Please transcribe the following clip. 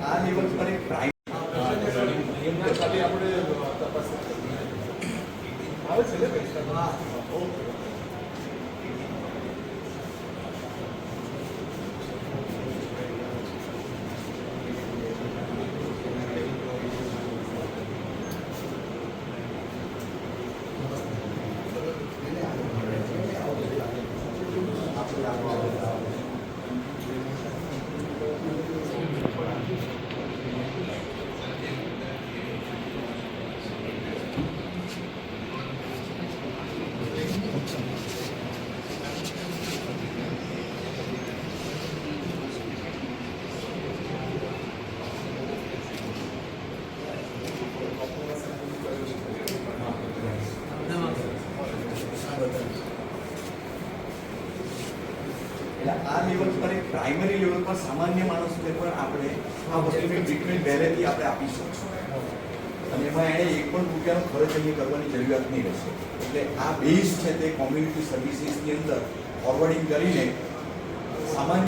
આ લેવલ પર એક પ્રાઇમ એમના ખાલી આપણે તપાસ આવે છે ને પૈસા. ઓકે. એટલે આ લેવલ પર એક પ્રાઇમરી લેવલ પર સામાન્ય માણસને પણ આપણે આ વસ્તુની ટ્રીટમેન્ટ પહેલેથી આપણે આપી શકશું અને એમાં એણે એક પણ રૂપિયાનો ખર્ચ અહીંયા કરવાની જરૂરિયાત નહીં રહેશે. એટલે આ બેઝ છે તે કોમ્યુનિટી સર્વિસીસની અંદર ફોરવર્ડિંગ કરીને સામાન્ય